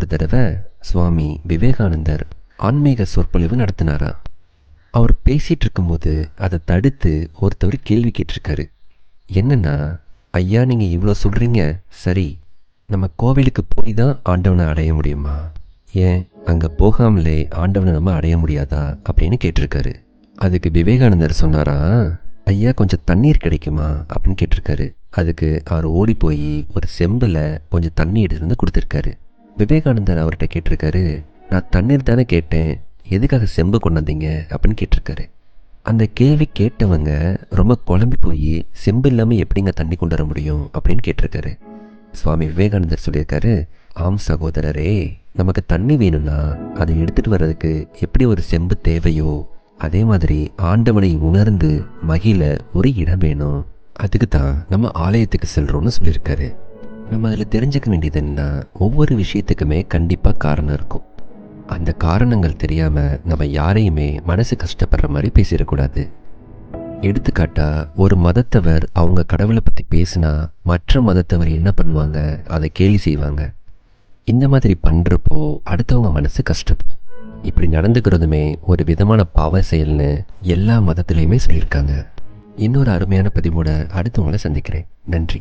ஒரு தடவை சுவாமி விவேகானந்தர் ஆன்மீக சொற்பொழிவு நடத்தினாரா. அவர் பேசிகிட்டு இருக்கும்போது அதை தடுத்து ஒருத்தவர் கேள்வி கேட்டிருக்காரு. என்னன்னா, ஐயா நீங்கள் இவ்வளோ சொல்கிறீங்க, சரி நம்ம கோவிலுக்கு போய் தான் ஆண்டவனை அடைய முடியுமா? ஏன் அங்கே போகாமலே ஆண்டவனை நம்ம அடைய முடியாதா அப்படின்னு கேட்டிருக்காரு. அதுக்கு விவேகானந்தர் சொன்னாரா, ஐயா கொஞ்சம் தண்ணீர் கிடைக்குமா அப்படின்னு கேட்டிருக்காரு. அதுக்கு அவர் ஓடி போய் ஒரு செம்பில் கொஞ்சம் தண்ணி எடுத்து வந்து கொடுத்துருக்காரு. விவேகானந்தர் அவர்கிட்ட கேட்டிருக்காரு, நான் தண்ணீர் தானே கேட்டேன், எதுக்காக செம்பு கொண்டு வந்தீங்க அப்படின்னு கேட்டிருக்காரு. அந்த கேள்வி கேட்டவங்க ரொம்ப குழம்பி போய் செம்பு இல்லாமல் எப்படிங்க தண்ணி கொண்டு வர முடியும் அப்படின்னு கேட்டிருக்காரு. சுவாமி விவேகானந்தர் சொல்லியிருக்காரு, ஆம் சகோதரரே, நமக்கு தண்ணி வேணும்னா அதை எடுத்துகிட்டு வர்றதுக்கு எப்படி ஒரு செம்பு தேவையோ அதே மாதிரி ஆண்டவனை உணர்ந்து மகிழ ஒரு இடம் வேணும், அதுக்கு தான் நம்ம ஆலயத்துக்கு செல்றோம்னு சொல்லியிருக்காரு. நம்ம அதில் தெரிஞ்சுக்க வேண்டியது என்னன்னா, ஒவ்வொரு விஷயத்துக்குமே கண்டிப்பாக காரணம் இருக்கும். அந்த காரணங்கள் தெரியாமல் நம்ம யாரையுமே மனசு கஷ்டப்படுற மாதிரி பேசிடக்கூடாது. எடுத்துக்காட்டா, ஒரு மதத்தவர் அவங்க கடவுளை பற்றி பேசினா மற்ற மதத்தவர் என்ன பண்ணுவாங்க, அதை கேலி செய்வாங்க. இந்த மாதிரி பண்ணுறப்போ அடுத்தவங்க மனசு கஷ்டப்படும். இப்படி நடந்துக்கிறதுமே ஒரு விதமான பாவ செயல்னு எல்லா மதத்துலேயுமே சொல்லியிருக்காங்க. இன்னொரு அருமையான பதிவோட அடுத்தவங்களை சந்திக்கிறேன். நன்றி.